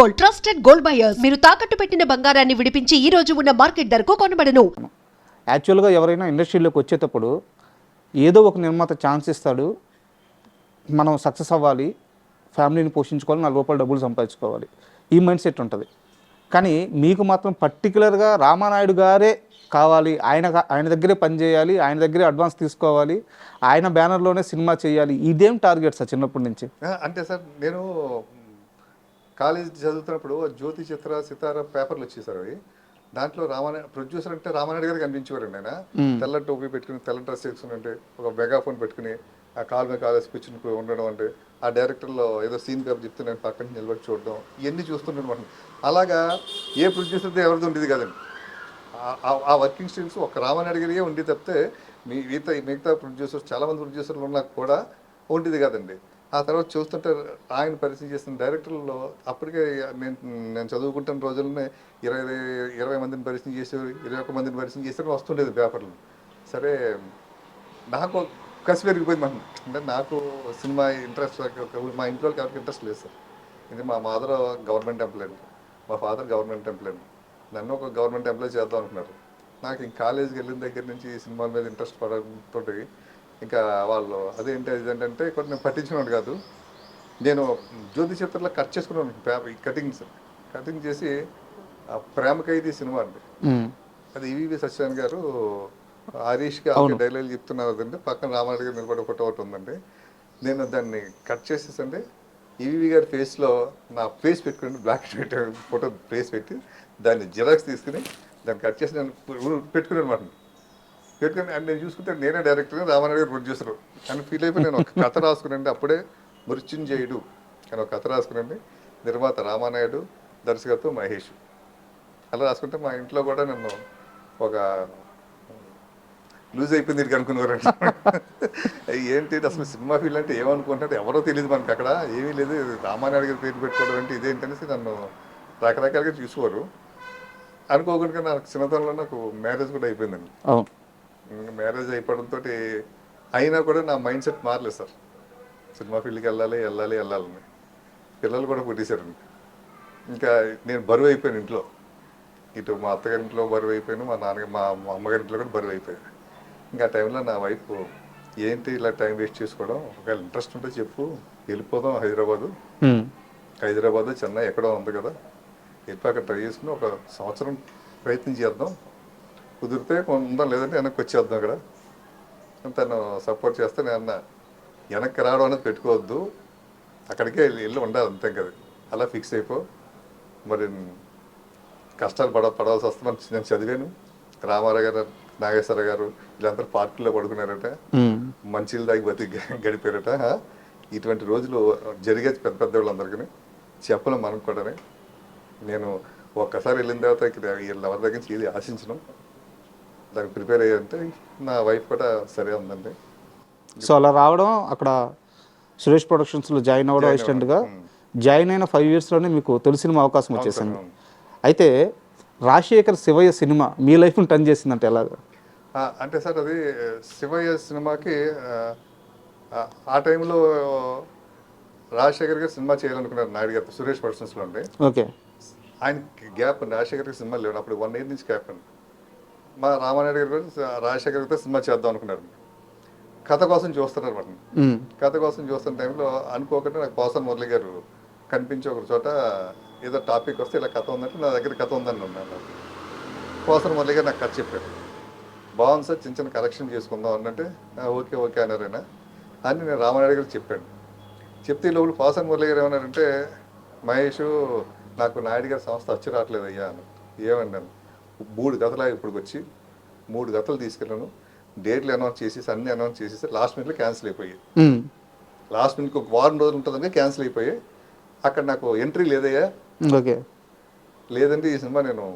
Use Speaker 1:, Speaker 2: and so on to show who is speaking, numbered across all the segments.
Speaker 1: Gold, trusted gold buyers. మీరు తాకట్టు పెట్టిన బంగారాన్ని విడిపించి ఈ రోజు ఉన్న మార్కెట్ ధరకు కొనబడను.
Speaker 2: యాక్చువల్గా ఎవరైనా ఇండస్ట్రీలోకి వచ్చేటప్పుడు ఏదో ఒక నిర్మాత ఛాన్స్ ఇస్తాడు, మనం సక్సెస్ అవ్వాలి, ఫ్యామిలీని పోషించుకోవాలి, 4 రూపాయలు డబ్బులు సంపాదించుకోవాలి, ఈ మైండ్ సెట్ ఉంటుంది. కానీ మీకు మాత్రం పర్టికులర్గా రామానాయుడు గారే కావాలి, ఆయన దగ్గరే పనిచేయాలి, ఆయన దగ్గరే అడ్వాన్స్ తీసుకోవాలి, ఆయన బ్యానర్లోనే సినిమా చేయాలి, ఇదేం టార్గెట్ సార్ చిన్నప్పటి నుంచి?
Speaker 3: అంటే సార్ నేను కాలేజ్ చదువుతున్నప్పుడు జ్యోతి చిత్ర సితార పేపర్లు వచ్చేసారు అవి. దాంట్లో ప్రొడ్యూసర్ అంటే రామానాయుడు గారికి కనిపించేవారండి. ఆయన తెల్ల టోపీ పెట్టుకుని, తెల్ల డ్రెస్ వేసుకుని, అంటే ఒక మెగాఫోన్ పెట్టుకుని ఆ కాల్ మీద కాలేజ్ కూర్చుని ఉండడం, అంటే ఆ డైరెక్టర్లో ఏదో సీన్ పేపర్ చెప్తే నేను పక్కన నిలబడి చూడడం, ఇవన్నీ చూస్తుంటాను. అలాగా ఏ ప్రొడ్యూసర్తో ఎవరిది ఉండేది కదండి. ఆ వర్కింగ్ స్టిల్స్ ఒక రామానాయుడు గారికే ఉండి తప్పితే మిగతా ప్రొడ్యూసర్స్ చాలామంది ప్రొడ్యూసర్లు ఉన్నా కూడా ఉండేది కదండి. ఆ తర్వాత చూస్తుంటే ఆయన పరిచయం చేసిన డైరెక్టర్లలో అప్పటికే నేను చదువుకుంటున్న రోజుల్లోనే 20 మందిని పరిచయం చేసేవారు, 21 మందిని పరిచయం చేసేవారు, వస్తుండేది పేపర్లు. సరే నాకు కసి పెరిగిపోయింది. అంటే నాకు సినిమా ఇంట్రెస్ట్, మా ఇంట్లో ఎవరికి ఇంట్రెస్ట్ లేదు సార్. ఇది మా మదర్ గవర్నమెంట్ ఎంప్లాయీ, మా ఫాదర్ గవర్నమెంట్ ఎంప్లాయీ. నన్ను ఒక గవర్నమెంట్ ఎంప్లాయీ చేద్దాం అనుకున్నారు. నాకు ఇంక కాలేజీకి వెళ్ళిన దగ్గర నుంచి సినిమాల మీద ఇంట్రెస్ట్ పడడంతో ఇంకా వాళ్ళు ఇదేంటంటే కొన్ని నేను పట్టించుకున్నాడు కాదు. నేను జ్యోతి చిత్రంలో కట్ చేసుకున్నాను పేపర్ కటింగ్ చేసి ప్రేమ ఖైదీ సినిమా అండి. అది ఈవీవి సత్యనారాయణ గారు హరీష్గా డైలాగ్ చెప్తున్నారు కదండి, పక్కన రామారెడ్డి గారు నిలబడి ఒకటి ఉందండి. నేను దాన్ని కట్ చేసేసండి ఈవీవి గారి ఫేస్లో నా ఫేస్ పెట్టుకుని black and white photo face పెట్టి దాన్ని జిరాక్స్ తీసుకుని దాన్ని కట్ చేసి నేను పెట్టుకుని అనమాట. పెట్టుకుని అండ్ నేను చూసుకుంటే నేనే డైరెక్టర్, రామానాయుడు గారు ప్రొడ్యూసర్ అని ఫీల్ అయిపోయి నేను ఒక కథ రాసుకునండి. అప్పుడే మృత్యుంజయుడు అని ఒక కథ రాసుకునండి. నిర్మాత రామానాయుడు, దర్శకత్వం మహేష్. అలా రాసుకుంటే మా ఇంట్లో కూడా నన్ను ఒక లూజ్ అయిపోయింది ఇది అనుకునేవారండి. ఏంటి అసలు సినిమా ఫీల్డ్ అంటే ఏమనుకుంటారు, ఎవరో తెలియదు మనకి, అక్కడ ఏమీ లేదు, రామానాయుడు గారి పేరు పెట్టుకోవడం అంటే ఇదేంటనేసి నన్ను రకరకాలుగా చూసుకోరు. అనుకోకుండా నాకు చిన్నతనంలో నాకు మ్యారేజ్ కూడా అయిపోయిందండి. మ్యారేజ్ అయిపోవడంతో అయినా కూడా నా మైండ్ సెట్ మారలేదు సార్. సినిమా ఫీల్డ్కి వెళ్ళాలని పిల్లలు కూడా పుట్టేశారండి. ఇంకా నేను బరువు అయిపోయాను ఇంట్లో. ఇటు మా అత్తగారి ఇంట్లో బరువు అయిపోయాను, మా అమ్మగారి ఇంట్లో కూడా బరువు అయిపోయాను. ఇంకా ఆ టైంలో నా వైఫ్, ఏంటి ఇలా టైం వేస్ట్ చేసుకోవడం, ఒకవేళ ఇంట్రెస్ట్ ఉంటే చెప్పు, వెళ్ళిపోదాం హైదరాబాదు చెన్నై ఎక్కడో ఉంది కదా, వెళ్ళిపోయి అక్కడ ట్రై చేసుకుని 1 సంవత్సరం ప్రయత్నం చేద్దాం, కుదిరితే ఉందాం, లేదంటే వెనక్కి వచ్చేద్దాం. అక్కడ తను సపోర్ట్ చేస్తే నేను అన్న వెనక్కి రావడం అనేది పెట్టుకోవద్దు, అక్కడికే వెళ్ళి ఉండాలి అంతే కదా, అలా ఫిక్స్ అయిపో. మరి కష్టాలు పడవలసి వస్తుందని నేను చదివాను. రామారావు గారు, నాగేశ్వర గారు వీళ్ళందరూ పార్కుల్లో పడుకున్నారట, మంచిలు దాగి బతికి గడిపారట. ఇటువంటి రోజులు జరిగేది పెద్ద వాళ్ళందరికీ చెప్పలేం మనకు కూడా. నేను ఒక్కసారి వెళ్ళిన తర్వాత ఎవరి దగ్గర నుంచి ఇది ఆశించను, దానికి ప్రిపేర్ అయ్యారంటే నా వైఫ్ కూడా సరే ఉందండి.
Speaker 2: సో అలా రావడం, అక్కడ సురేష్ ప్రొడక్షన్స్లో జాయిన్ అవ్వడం, అసిస్టెంట్గా జాయిన్ అయిన 5 ఇయర్స్లోనే మీకు తొలి సినిమా అవకాశం వచ్చేసింది. అయితే రాజశేఖర్ శివయ్య సినిమా మీ లైఫ్ని టర్న్ చేసిందంటే ఎలాగా?
Speaker 3: అంటే సార్ అది శివయ్య సినిమాకి ఆ టైంలో రాజశేఖర్ గారు సినిమా చేయాలనుకున్నారు నాయుడు గారితో, సురేష్ ప్రొడక్షన్స్లో ఉండే.
Speaker 2: ఓకే.
Speaker 3: ఆయనకి గ్యాప్ అండి, రాజశేఖర్ గారికి సినిమా లేవు అప్పుడు, 1 ఇయర్ నుంచి గ్యాప్ అండి. మా రామానాయుడు గారు కూడా రాజశేఖర్ గారితో సినిమా చేద్దాం అనుకున్నారు. కథ కోసం చూస్తున్నారు అనమాట. కథ కోసం చూస్తున్న టైంలో అనుకోకుండా నాకు పోసాని మురళి గారు కనిపించి ఒక చోట ఏదో టాపిక్ వస్తే ఇలా కథ ఉందంటే నా దగ్గర కథ ఉందని ఉన్నాను. పోసాని మురళి గారు నాకు కథ చెప్పారు. బాగుంది సార్, చిన్న కరెక్షన్ చేసుకుందాం అన్నట్టే ఓకే అన్నారైనా అని నేను రామానాయుడు గారికి చెప్పాను. చెప్తే ఈ లోపల పోసాని మురళి గారు ఏమన్నారంటే, మహేష్ నాకు నాయుడు గారి సంస్థ వచ్చి రావట్లేదు అయ్యా అని. ఏమన్నాను, 3 కథలు ఇప్పుడు వచ్చి 3 కథలు తీసుకెళ్ళాను, డేట్లు అనౌన్స్ చేసేసి అన్ని అనౌన్స్ చేసేసి లాస్ట్ మినిట్లో క్యాన్సిల్ అయిపోయాయి. లాస్ట్ మినిట్కి ఒక వారం రోజులు ఉంటుందని క్యాన్సిల్ అయిపోయాయి. అక్కడ నాకు ఎంట్రీ లేదయ్యా.
Speaker 2: ఓకే.
Speaker 3: లేదంటే ఈ సినిమా నేను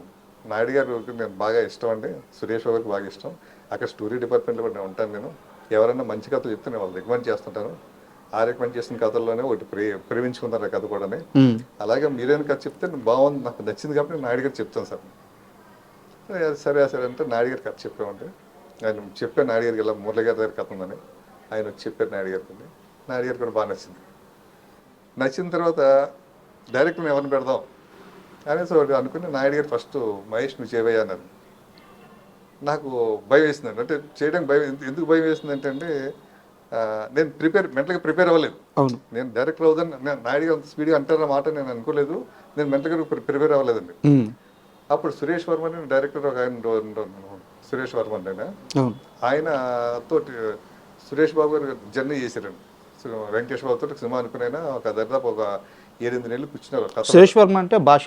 Speaker 3: నాయుడు గారికి నేను బాగా ఇష్టం అండి, సురేష్ బాబుకి బాగా ఇష్టం, అక్కడ స్టోరీ డిపార్ట్మెంట్లో కూడా నేను ఉంటాను, నేను ఎవరైనా మంచి కథలు చెప్తే నేను వాళ్ళు రికమెండ్ చేస్తుంటాను, ఆ రికమెండ్ చేసిన కథల్లోనే ఒకటి ప్రేమించుకున్నారు ఆ కథ కూడా. అలాగే మీరేమైనా కథ చెప్తే బాగుంది, నాకు నచ్చింది కాబట్టి నేను నాయుడు గారికి చెప్తాను సార్. సరే అంటే నాయుడు గారికి కథ చెప్పామంటే ఆయన చెప్పాను నాయుడు గారికి, ఇలా మురళి గారి దగ్గర కథ ఉందని ఆయన వచ్చి చెప్పారు నాయుడు గారికి కూడా బాగా నచ్చింది. నచ్చిన తర్వాత డైరెక్టర్ని ఎవరిని పెడదాం అనేసి ఒకటి అనుకుని నాయుడు గారు ఫస్ట్ మహేష్ నువ్వు చేయవయ్యా అన్నారు. నాకు భయం వేసిందండి. అంటే చేయడానికి భయం ఎందుకు భయం వేసిందంటే అండి నేను మెంటల్గా ప్రిపేర్ అవ్వలేదు.
Speaker 2: అవును.
Speaker 3: నేను డైరెక్టర్ అవుదని నాయుడు గారు అంత స్పీడ్గా అంటారన్న మాట నేను అనుకోలేదు. నేను మెంటల్గా ప్రిపేర్ అవ్వలేదండి. అప్పుడు సురేష్ వర్మని డైరెక్టర్ ఒక ఆయన సురేష్ వర్మన్ ఆయన తోటి సురేష్ బాబు గారు జర్నీ చేశారండి. వెంకటేష్ బాబు తోటి సినిమా అనుకునైనా ఒక దాదాపు ఒక 7-8 నెలలు కూర్చున్నారు.
Speaker 2: సురేష్ వర్మ అంటే భాష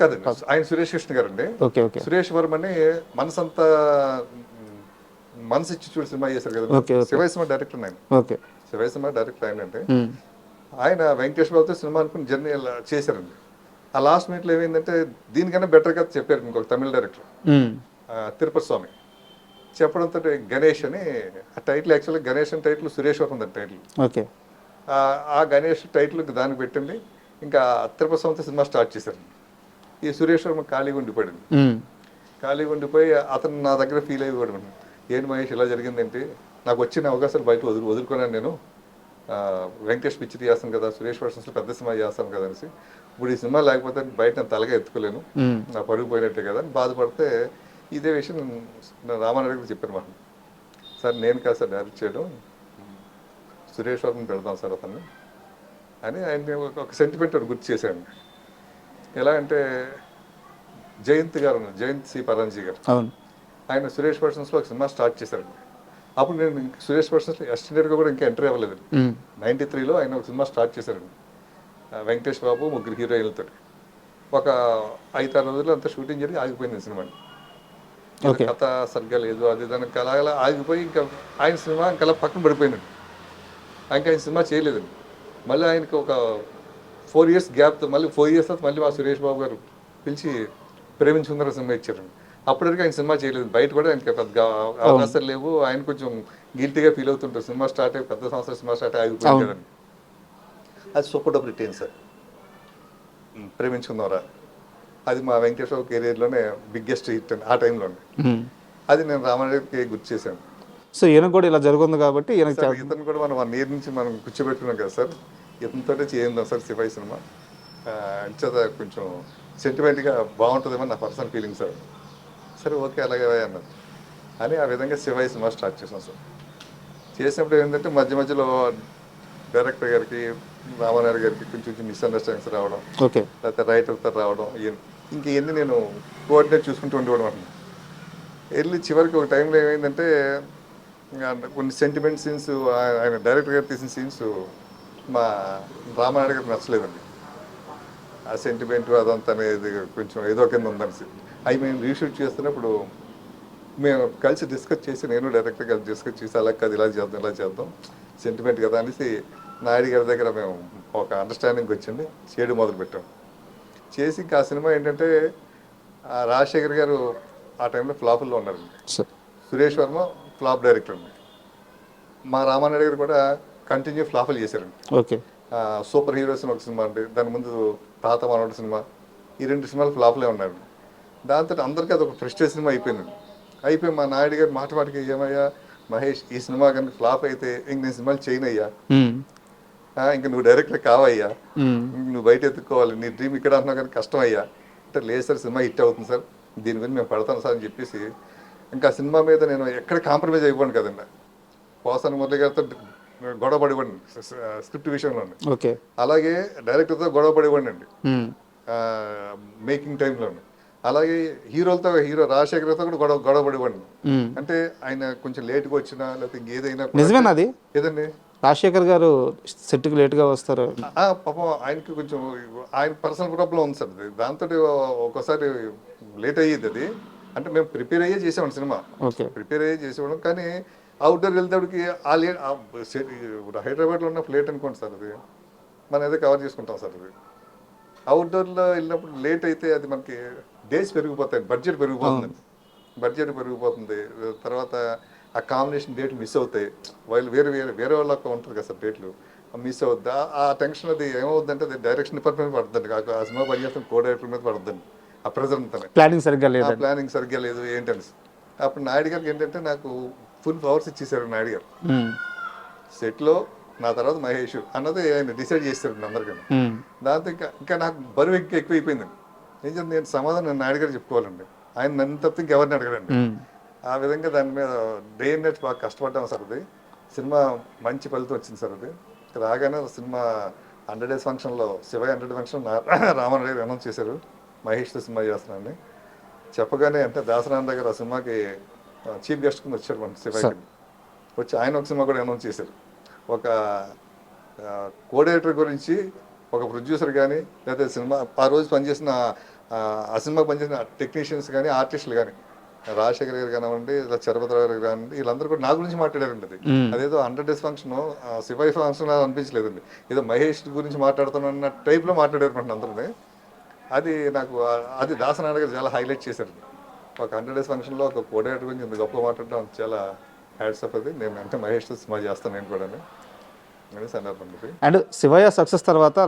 Speaker 3: కాదండి, ఆయన సురేష్ కృష్ణ గారు అండి.
Speaker 2: Okay okay.
Speaker 3: సురేష్ వర్మని మనసంతా మనసు ఇచ్చి చూడు సినిమా చేశారు కదా.
Speaker 2: Okay okay.
Speaker 3: Shivayya cinema director ఆయన.
Speaker 2: ఓకే.
Speaker 3: శివయ్య సినిమా డైరెక్టర్ ఆయన అంటే ఆయన వెంకటేష్ బాబుతో సినిమా అనుకుని జర్నీ చేశారండి. ఆ లాస్ట్ మినిట్లో ఏమైందంటే దీనికన్నా బెటర్ గా చెప్పారు ఇంకొక తమిళ డైరెక్టర్ తిరుపతి స్వామి చెప్పడంతో గణేష్ అని ఆ టైటిల్, యాక్చువల్గా గణేష్ అని title Suresh Varma title.
Speaker 2: Okay.
Speaker 3: ఆ గణేష్ టైటిల్ దానికి పెట్టండి. ఇంకా తిరుపతి స్వామితో సినిమా స్టార్ట్ చేశారు. ఈ సురేష్ వర్మ ఖాళీగా ఉండిపోయాడు. ఖాళీగా ఉండిపోయి అతను నా దగ్గర ఫీల్ అయిపోయాడు. ఏంటి మహేష్ ఇలా జరిగిందేంటి, నాకు వచ్చిన అవకాశాలు బయట వదులుకున్నాను నేను. వెంకటేష్ పిక్చర్ చేస్తాను కదా, సురేష్ వర్షన్స్లో పెద్ద సినిమా చేస్తాను కదా అనేసి, ఇప్పుడు ఈ సినిమా లేకపోతే బయట నేను తలగా ఎత్తుకోలేను, నా పడుగు పోయినట్టే కదా అని బాధపడితే ఇదే విషయం నేను రామారావు గారికి చెప్పాను మాట. సార్ నేను కాదు సార్ డైరెక్ట్ చేయడం, సురేష్ వర్మని పెడతాం సార్ అతన్ని అని ఆయన ఒక సెంటిమెంట్ గుర్తు చేశాను. ఎలా అంటే జయంత్ గారు, జయంత్ సి పరంజీ గారు, ఆయన సురేష్ పర్సన్స్లో ఒక సినిమా స్టార్ట్ చేశారండి. అప్పుడు నేను సురేష్ పర్సన్స్లో అసిస్టెంట్గా కూడా ఇంకా ఎంట్రీ అవ్వలేదు. 93లో ఆయన ఒక సినిమా స్టార్ట్ చేశారండి. వెంకటేష్ బాబు 3 హీరోయిన్లతో ఒక 5-6 రోజుల్లో అంతా షూటింగ్ జరిగి ఆగిపోయింది సినిమా. కథ సరిగ్గా లేదు, అది దానికి అలా ఆగిపోయి ఇంకా ఆయన సినిమా ఇంకా అలా పక్కన పడిపోయిందండి. ఇంకా ఆయన సినిమా చేయలేదండి. మళ్ళీ ఆయనకి ఒక 4 years గ్యాప్తో మళ్ళీ 4 years తర్వాత మళ్ళీ మా సురేష్ బాబు గారు పిలిచి ప్రేమించుకుందర సినిమా ఇచ్చారండి. అప్పటివరకు ఆయన సినిమా చేయలేదు. బయట కూడా ఆయనకి పెద్ద అవకాశాలు లేవు. ఆయన కొంచెం గిల్టీగా ఫీల్ అవుతుంటారు. సినిమా స్టార్ట్ అయ్యి పెద్ద సంవత్సరం సినిమా స్టార్ట్ ఆగిపోయిందండి. అది సూపర్ డబుల్ హిట్ అయింది సార్ ప్రేమించుకుందాంరా. అది మా వెంకటేష్ బాబు కెరీర్లోనే బిగ్గెస్ట్ హిట్ అండి ఆ టైంలోనే. అది నేను రామారావుకి గుర్తు చేశాను.
Speaker 2: సో ఈయన కూడా ఇలా జరుగుతుంది కాబట్టి
Speaker 3: ఇతను కూడా మనం 1 year నుంచి మనం కూర్చోబెట్టుకున్నాం కదా సార్, ఇతనితోనే చేద్దాం సార్ సిపాయి సినిమా అంచేత కొంచెం సెంటిమెంట్గా బాగుంటుందేమో నా పర్సనల్ ఫీలింగ్ సార్. సరే ఓకే అలాగే అన్నారు అని ఆ విధంగా శివాయి సినిమా స్టార్ట్ చేసాం సార్. చేసినప్పుడు ఏంటంటే మధ్య మధ్యలో డైరెక్టర్ గారికి రామారావు గారికి కొంచెం మిస్అండర్స్టాండింగ్స్ రావడం, లేకపోతే రైటర్తో రావడం, ఇంకెన్ని నేను కోఆర్డినేట్ చూసుకుంటూ ఉండేవాడు అన్నమాట. వెళ్ళి చివరికి ఒక టైంలో ఏమైందంటే కొన్ని సెంటిమెంట్ సీన్స్ ఆయన డైరెక్టర్ గారు తీసిన సీన్స్ మా రామారావు గారికి నచ్చలేదండి. ఆ సెంటిమెంట్ అదంతా అనేది కొంచెం ఏదో కింద ఉందనిసి అవి మేము రీషూట్ చేస్తున్నప్పుడు మేము కలిసి డిస్కస్ చేసి, నేను డైరెక్టర్ కలిసి డిస్కస్ చేసి అలా కాదు ఇలా చేద్దాం సెంటిమెంట్ కదా అనేసి నాయుడు గారి దగ్గర మేము ఒక అండర్స్టాండింగ్కి వచ్చింది, చేయడం మొదలుపెట్టాం. చేసి ఇంకా ఆ సినిమా ఏంటంటే రాజశేఖర్ గారు ఆ టైంలో ఫ్లాపుల్లో ఉన్నారండి. సురేష్ వర్మ ఫ్లాప్ డైరెక్టర్ అండి. మా రామానాయుడు గారు కూడా కంటిన్యూ ఫ్లాపులు చేశారండి. సూపర్ హీరోస్ ఒక సినిమా అండి, దాని ముందు తాత మనోడు సినిమా, ఈ 2 సినిమాలు ఫ్లాప్లే ఉన్నాయండి. దాంతో అందరికీ అది ఒక ఫ్రస్ట్రేట్ సినిమా అయిపోయిందండి. అయిపోయి మా నాయుడు గారు మాటికి ఏమయ్యా మహేష్ ఈ సినిమా కనుక ఫ్లాప్ అయితే ఇంక నేను సినిమాలు చేయనయ్యా, ఇంక నువ్వు డైరెక్టర్ కావయ్యా, నువ్వు బయట ఎత్తుకోవాలి, నీ డ్రీమ్ ఇక్కడ అంటున్నావు కానీ కష్టం అయ్యా అంటే, లేదు సార్ సినిమా హిట్ అవుతుంది సార్, దీని గురించి మేము పడతాను సార్ అని చెప్పేసి ఇంకా సినిమా మీద నేను ఎక్కడ కాంప్రమైజ్ అయిపోయాను కదండి. పోసాని మురళి గారితో గొడవ పడివ్వండి స్క్రిప్ట్ విషయంలో, అలాగే డైరెక్టర్తో గొడవ పడివ్వండి అండి మేకింగ్ టైంలో, అలాగే హీరో రాజశేఖర్తో కూడా గొడవ పడివ్వండి. అంటే ఆయన కొంచెం లేట్గా వచ్చినా లేకపోతే ఇంకేదైనా
Speaker 2: నిజమేనా అది
Speaker 3: ఏదండి
Speaker 2: రాజశేఖర్ గారు సెట్కి లేట్గా వస్తారు
Speaker 3: పాపం ఆయనకి కొంచెం ఆయన పర్సనల్ ప్రాబ్లం ఉంది సార్. దాంతో ఒక్కోసారి లేట్ అయ్యేది అది. అంటే మేము ప్రిపేర్ అయ్యే చేసామండి సినిమా, ప్రిపేర్ అయ్యే చేసేవాళ్ళం. కానీ అవుట్డోర్ వెళ్తేడికి ఆ లేట్ హైదరాబాద్లో ఉన్న ఫ్లేట్ అనుకోండి సార్, అది మనం ఏదో కవర్ చేసుకుంటాం సార్. అది అవుట్డోర్లో వెళ్ళినప్పుడు లేట్ అయితే అది మనకి డేస్ పెరిగిపోతాయి, బడ్జెట్ పెరిగిపోతుంది. తర్వాత ఆ కాంబినేషన్ డేట్లు మిస్ అవుతాయి. వాళ్ళు వేరే వాళ్ళకి ఉంటుంది కదా సార్ డేట్లు, మిస్ అవుద్ది. ఆ టెన్షన్ అది ఏమవుద్దంటే అది డైరెక్షన్ డిపార్ట్మెంట్ పడుతుంది, ఆ సినిమా పనిచేస్తున్న కో డైరెక్టర్ మీద పడుతుంది. ఆ ప్రెజర్ అంతా ప్లానింగ్ సరిగ్గా లేదు ఏంటని. అప్పుడు నాయుడు గారికి ఏంటంటే నాకు ఫుల్ పవర్స్ ఇచ్చేసారు నాయుడు గారు. సెట్లో నా తర్వాత మహేష్ అన్నది ఆయన డిసైడ్ చేశారు అందరికీ. దాంతో ఇంకా నాకు బరువు ఎక్కువైపోయిందండి. ఏం చేయాలి, నేను సమాధానం నేను నాయుడు గారు చెప్పుకోవాలండి. ఆయన నన్ను తప్పితే ఇంకెవరిని అడగడండి. ఆ విధంగా దాని మీద డే అండ్ నైట్ బాగా కష్టపడ్డాం సార్. అది సినిమా మంచి ఫలితం వచ్చింది సార్. అది రాగానే సినిమా 100 days ఫంక్షన్లో శివయ్య 100 ఫంక్షన్ రామారావు గారు అనౌన్స్ చేశారు, మహేష్తో సినిమా చేస్తున్నానని. చెప్పగానే అంటే దాసనారాయణ దగ్గర ఆ సినిమాకి చీఫ్ గెస్ట్ కింద వచ్చారు మన శివయ్య. వచ్చి ఆయన ఒక సినిమా కూడా అనౌన్స్ చేశారు. ఒక కోఆర్డినేటర్ గురించి ఒక ప్రొడ్యూసర్ కానీ, లేదా సినిమా ఆ రోజు పనిచేసిన ఆ సినిమా పనిచేసిన టెక్నీషియన్స్ కానీ, ఆర్టిస్టులు కానీ, రాజశేఖర్ గారు కానివ్వండి, ఇలా చరపతిరావు గారు కానివ్వండి, వీళ్ళందరూ కూడా నా గురించి మాట్లాడారండి. అది అదేదో 100 days ఫంక్షన్ శివాయి ఫంక్షన్ అనిపించలేదండి, ఏదో మహేష్ గురించి మాట్లాడుతున్న టైప్లో మాట్లాడారు అందరినీ. అది నాకు అది దాసనారాయణ గారు చాలా హైలైట్ చేశారు. ఒక 100 days ఫంక్షన్లో ఒక కోఆర్డినేటర్ గురించి ఇంత గొప్ప మాట్లాడడం చాలా హ్యాట్స్ ఆఫ్. అది నేను అంటే మహేష్తో సినిమా చేస్తాను నేను కూడా అని సందర్భం.
Speaker 2: అండ్ శివయ్య సక్సెస్ తర్వాత